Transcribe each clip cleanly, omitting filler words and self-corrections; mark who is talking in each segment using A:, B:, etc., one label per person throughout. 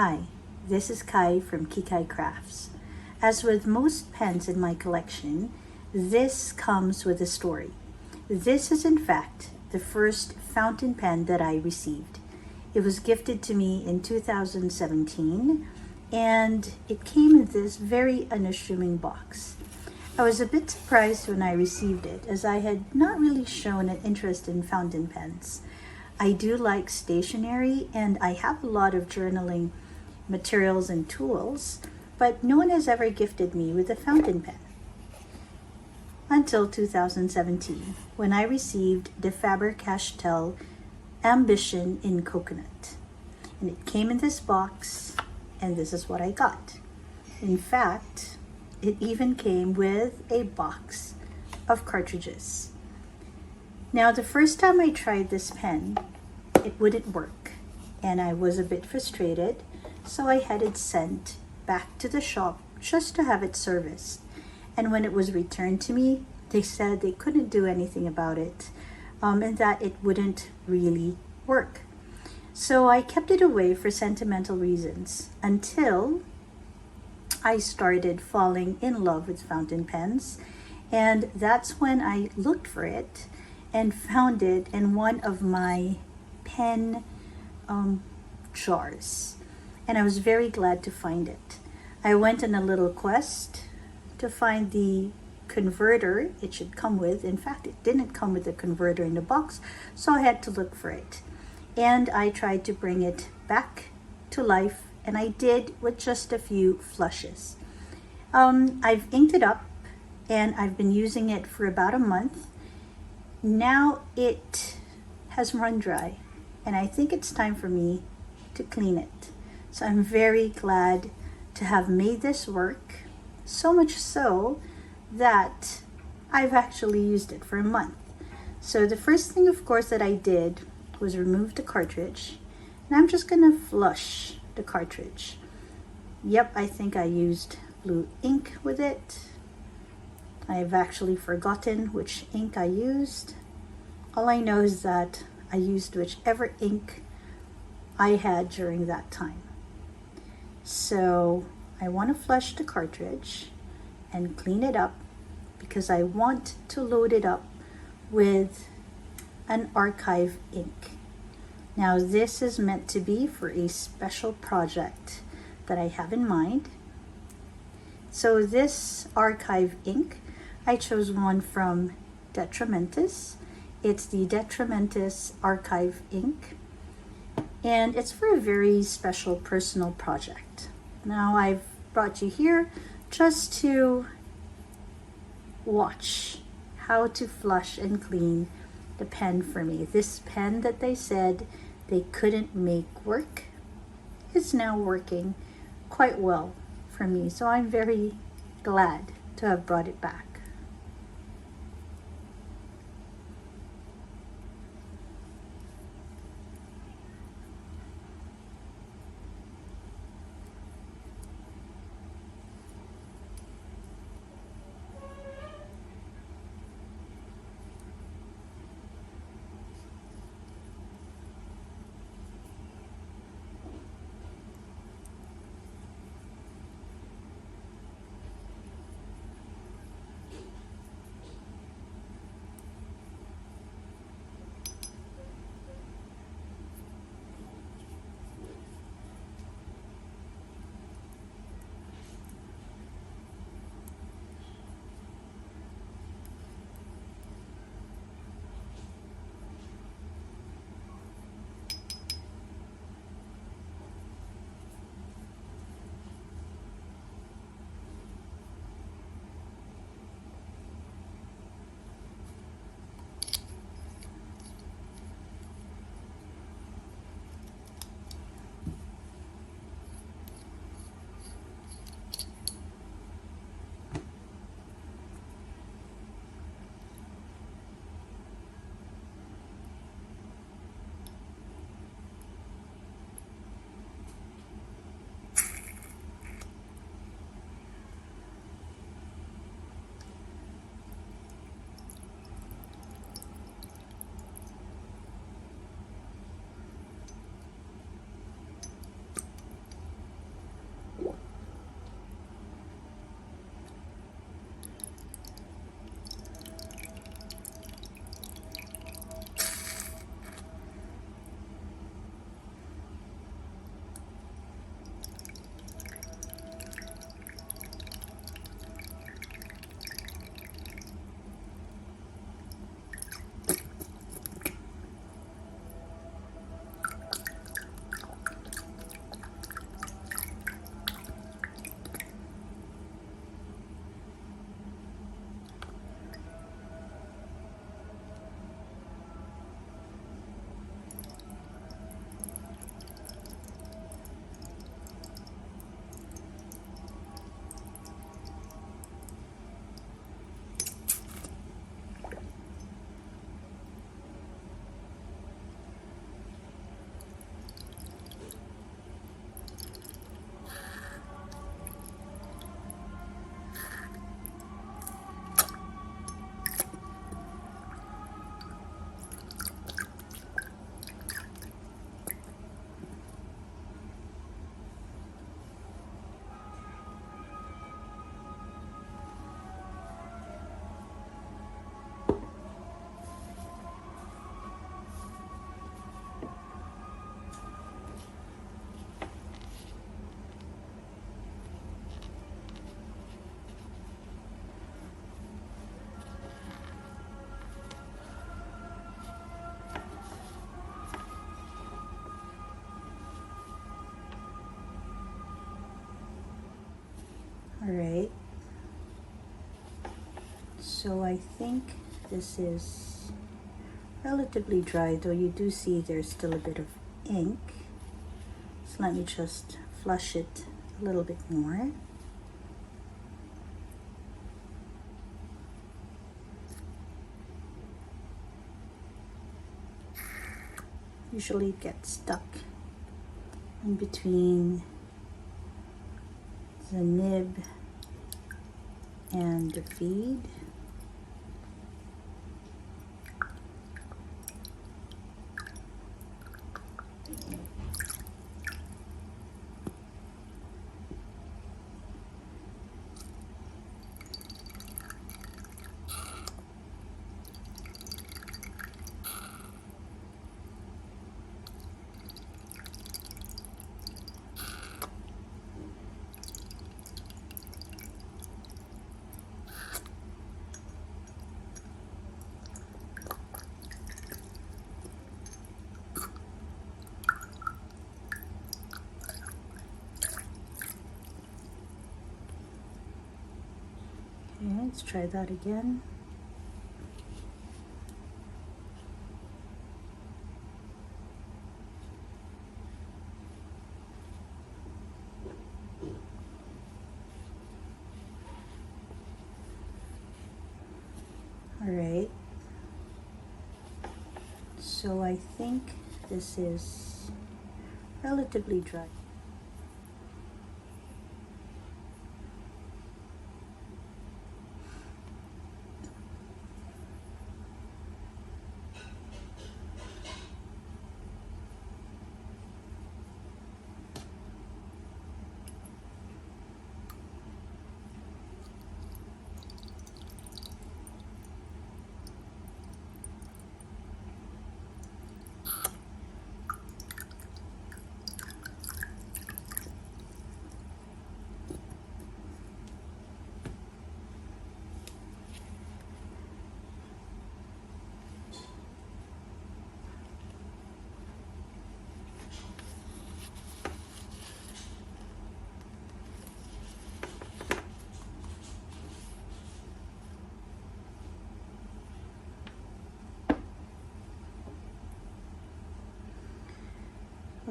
A: Hi, this is Kai from Kikai Crafts. As with most pens in my collection, this comes with a story. This is in fact the first fountain pen that I received. It was gifted to me in 2017 and it came in this very unassuming box. I was a bit surprised when I received it as I had not really shown an interest in fountain pens. I do like stationery and I have a lot of journaling materials and tools, but no one has ever gifted me with a fountain pen. Until 2017, when I received the Faber-Castell Ambition in Coconut. And it came in this box, and this is what I got. In fact, it even came with a box of cartridges. Now, the first time I tried this pen, it wouldn't work, and I was a bit frustrated, so I had it sent back to the shop just to have it serviced. And when it was returned to me, they said they couldn't do anything about it, and that it wouldn't really work. So I kept it away for sentimental reasons until I started falling in love with fountain pens, and that's when I looked for it and found it in one of my pen jars, and I was very glad to find it. I went on a little quest to find the converter it should come with. In fact, it didn't come with a converter in the box, so I had to look for it, and I tried to bring it back to life, and I did with just a few flushes. I've inked it up and I've been using it for about a month. Now it has run dry and I think it's time for me to clean it. So I'm very glad to have made this work, so much so that I've actually used it for a month. So the first thing, of course, that I did was remove the cartridge, and I'm just gonna flush the cartridge. Yep, I think I used blue ink with it. I've actually forgotten which ink I used. All I know is that I used whichever ink I had during that time. So I want to flush the cartridge and clean it up because I want to load it up with an archive ink. Now this is meant to be for a special project that I have in mind. So this archive ink, I chose one from Atramentis. It's the Atramentis Archive Ink, and it's for a very special personal project. Now I've brought you here just to watch how to flush and clean the pen for me. This pen that they said they couldn't make work is now working quite well for me, so I'm very glad to have brought it back. So I think this is relatively dry, though you do see there's still a bit of ink. So let me just flush it a little bit more. Usually it gets stuck in between the nib and the feed. Okay, let's try that again. All right. So I think this is relatively dry.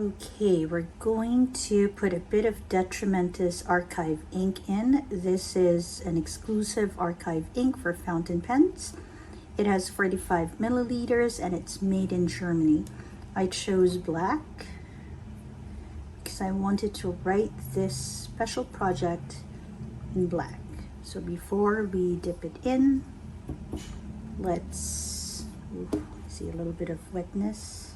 A: Okay, we're going to put a bit of Atramentis Archive Ink in. This is an exclusive archive ink for fountain pens. It has 45 milliliters and it's made in Germany. I chose black because I wanted to write this special project in black. So before we dip it in, let's see a little bit of wetness.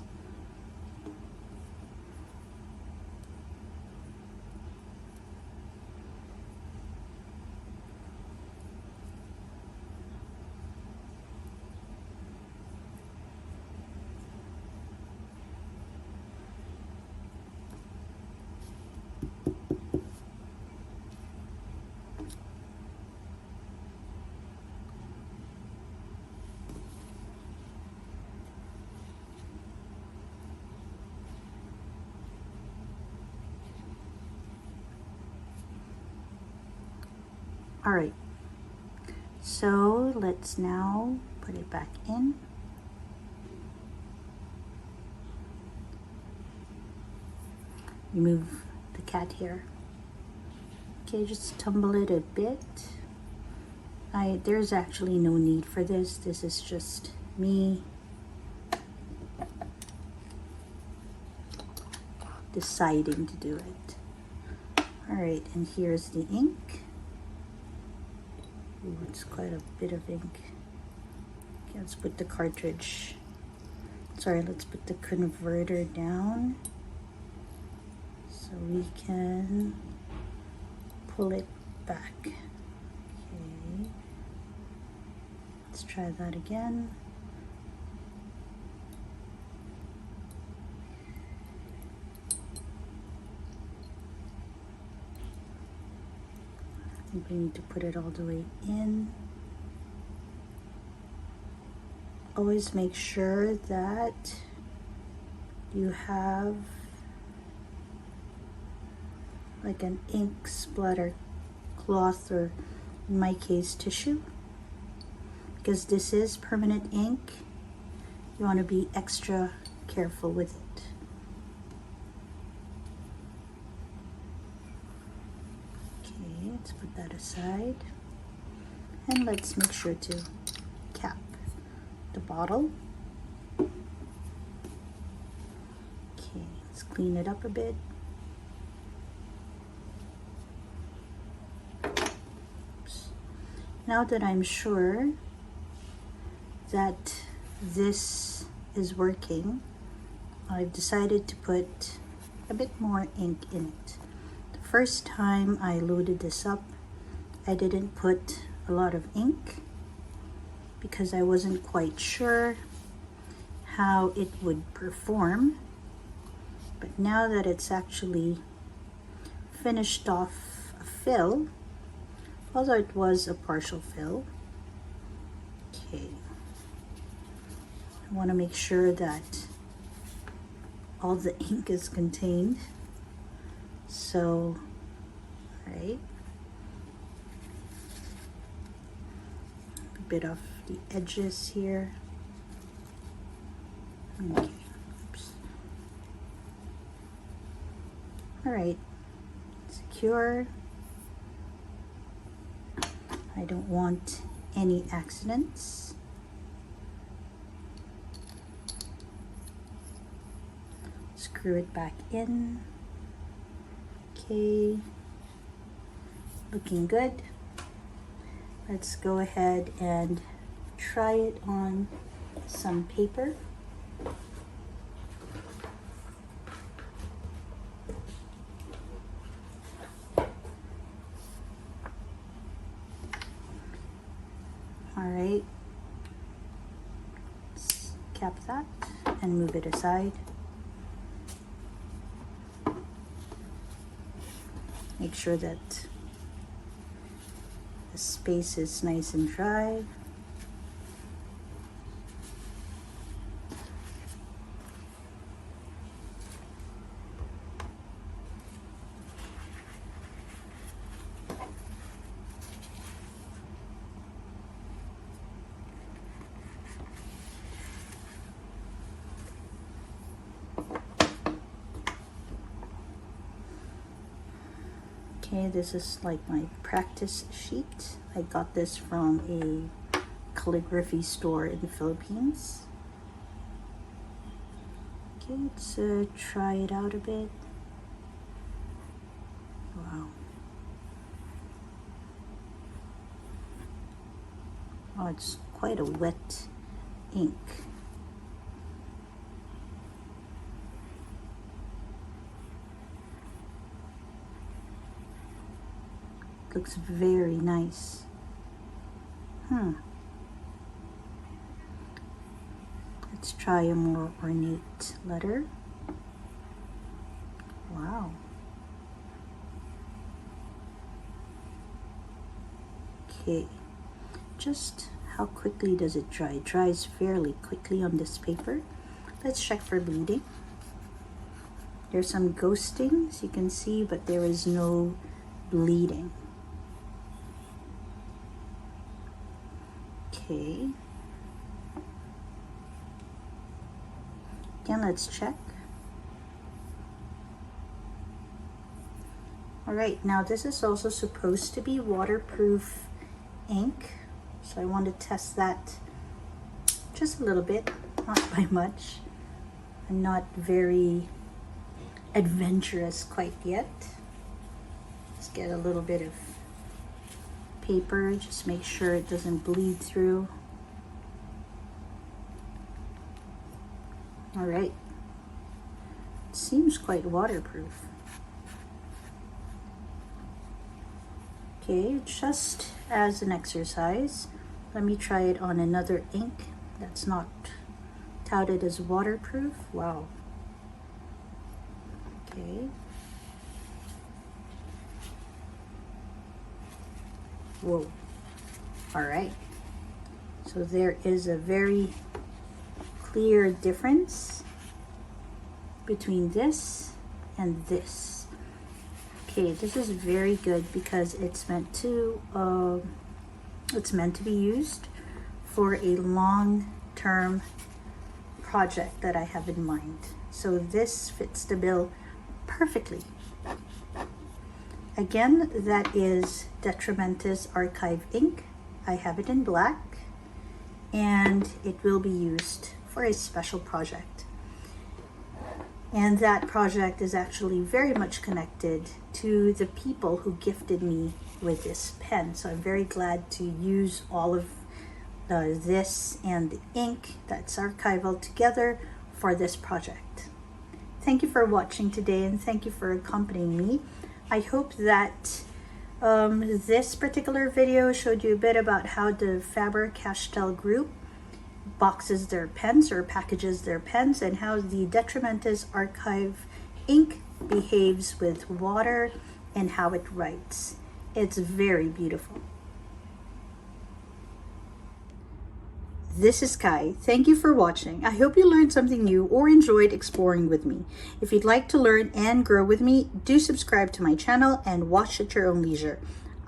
A: All right, so let's now put it back in. Remove the cat hair. Okay, just tumble it a bit. There's actually no need for this. This is just me deciding to do it. All right, and here's the ink. Ooh, it's quite a bit of ink. Okay, let's put the cartridge. Sorry, let's put the converter down so we can pull it back. Okay, let's try that again. I think we need to put it all the way in. Always make sure that you have like an ink splatter cloth, or in my case tissue, because this is permanent ink, you want to be extra careful with it. Okay, let's put that aside. And let's make sure to cap the bottle. Okay, let's clean it up a bit. Oops. Now that I'm sure that this is working, I've decided to put a bit more ink in it. The first time I loaded this up, I didn't put a lot of ink because I wasn't quite sure how it would perform. But now that it's actually finished off a fill, although it was a partial fill, okay, I want to make sure that all the ink is contained. So, all right, a bit of the edges here. Okay. Oops. All right, secure. I don't want any accidents. Screw it back in. Okay, looking good. Let's go ahead and try it on some paper. All right, let's cap that and move it aside. Make sure that the space is nice and dry. Okay, this is like my practice sheet. I got this from a calligraphy store in the Philippines. Okay, let's try it out a bit. Wow. Oh, it's quite a wet ink. Looks very nice. Let's try a more ornate letter. Wow. Okay, just how quickly does it dry? It dries fairly quickly on this paper. Let's check for bleeding. There's some ghosting, as you can see, but there is no bleeding. Okay. Again, let's check. All right, now this is also supposed to be waterproof ink, so I want to test that just a little bit, not by much. I'm not very adventurous quite yet. Let's get a little bit of paper, just make sure it doesn't bleed through. All right, it seems quite waterproof. Okay, just as an exercise, let me try it on another ink that's not touted as waterproof. Wow. Okay. Whoa. All right. So there is a very clear difference between this and this. Okay, this is very good because it's meant to be used for a long-term project that I have in mind. So this fits the bill perfectly. Again, that is Atramentis Archive Ink. I have it in black, and it will be used for a special project. And that project is actually very much connected to the people who gifted me with this pen. So I'm very glad to use all of this and the ink that's archival together for this project. Thank you for watching today, and thank you for accompanying me. I hope that this particular video showed you a bit about how the Faber-Castell group boxes their pens or packages their pens, and how the Atramentis Archive Ink behaves with water and how it writes. It's very beautiful. This is Kai. Thank you for watching. I hope you learned something new or enjoyed exploring with me. If you'd like to learn and grow with me, do subscribe to my channel and watch at your own leisure.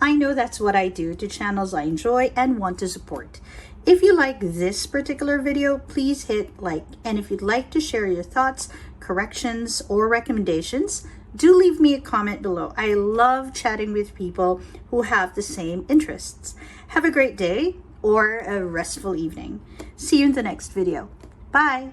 A: I know that's what I do to channels I enjoy and want to support. If you like this particular video, please hit like. And if you'd like to share your thoughts, corrections, or recommendations, do leave me a comment below. I love chatting with people who have the same interests. Have a great day or a restful evening. See you in the next video. Bye.